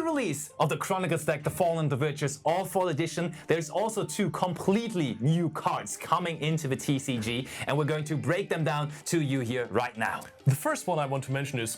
release of the Chronicles deck, the Fallen of Virtuous All Fall Edition, there's also two completely new cards coming into the TCG, and we're going to break them down to you here right now. The first one I want to mention is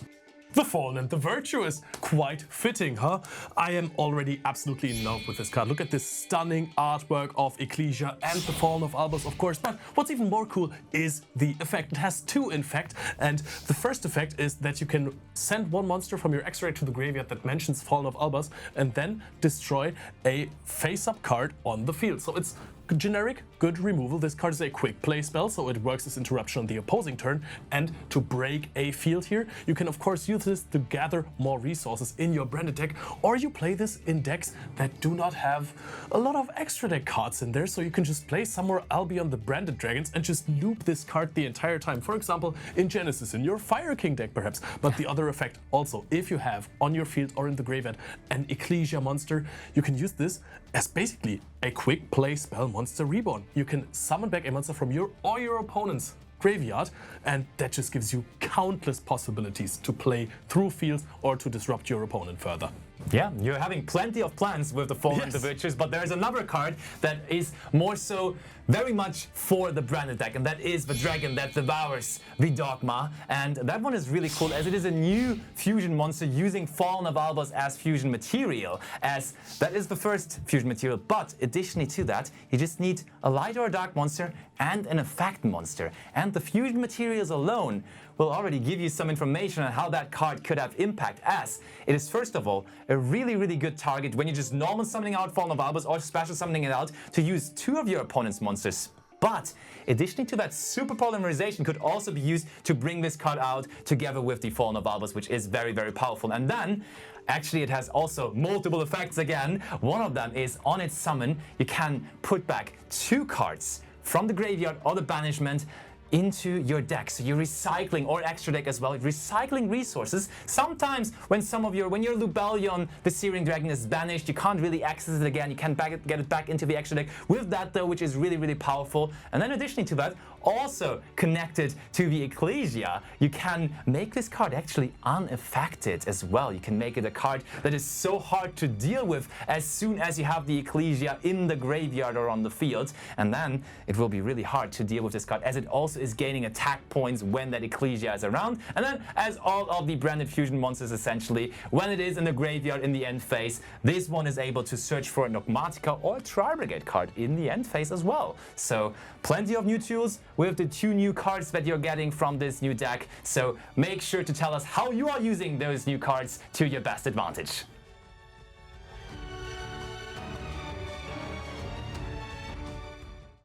the Fallen and the Virtuous. Quite fitting, huh? I am already absolutely in love with this card. Look at this stunning artwork of SHUEISHA and the Fallen of Albaz, of course. But what's even more cool is the effect. It has two, in fact. And the first effect is that you can send one monster from your X-Ray to the graveyard that mentions Fallen of Albaz and then destroy a face-up card on the field. So it's generic, good removal. This card is a quick play spell, so it works as interruption on the opposing turn. And to break a field here, you can of course use this to gather more resources in your branded deck, or you play this in decks that do not have a lot of extra deck cards in there, so you can just play somewhere Albion the Branded Dragons and just loop this card the entire time. For example, in Genesis, in your Fire King deck perhaps. But the other effect also, if you have on your field or in the graveyard an SHUEISHA monster, you can use this as basically a quick play spell monster reborn. You can summon back a monster from your or your opponent's graveyard, and that just gives you countless possibilities to play through fields or to disrupt your opponent further. Yeah, you're having plenty of plans with the Fallen and the Virtuous, but there's another card that is more so very much for the branded deck, and that is the dragon that devours the Dogma. And that one is really cool, as it is a new fusion monster using Fallen of Albaz as fusion material, as that is the first fusion material. But additionally to that, you just need a light or a dark monster and an effect monster. And the fusion materials alone will already give you some information on how that card could have impact, as it is first of all a really good target when you're just normal summoning out Fallen of Albaz or special summoning it out to use two of your opponent's monsters. But additionally to that, super polymerization could also be used to bring this card out together with the Fallen of Albaz, which is very powerful. And then actually it has also multiple effects again. One of them is on its summon, you can put back two cards from the graveyard or the banishment into your deck. So you're recycling, or extra deck as well, recycling resources. Sometimes when when your Lubellion, the Searing Dragon, is banished, you can't really access it again. You can get it back into the extra deck with that though, which is really powerful. And then additionally to that, also connected to the Ecclesia, you can make this card actually unaffected as well. You can make it a card that is so hard to deal with as soon as you have the Ecclesia in the graveyard or on the field. And then it will be really hard to deal with this card, as it also is gaining attack points when that Ecclesia is around. And then, as all of the branded fusion monsters essentially, when it is in the graveyard in the end phase, this one is able to search for a Nogmatica or a Tri-Brigade card in the end phase as well. So plenty of new tools with the two new cards that you're getting from this new deck. So make sure to tell us how you are using those new cards to your best advantage.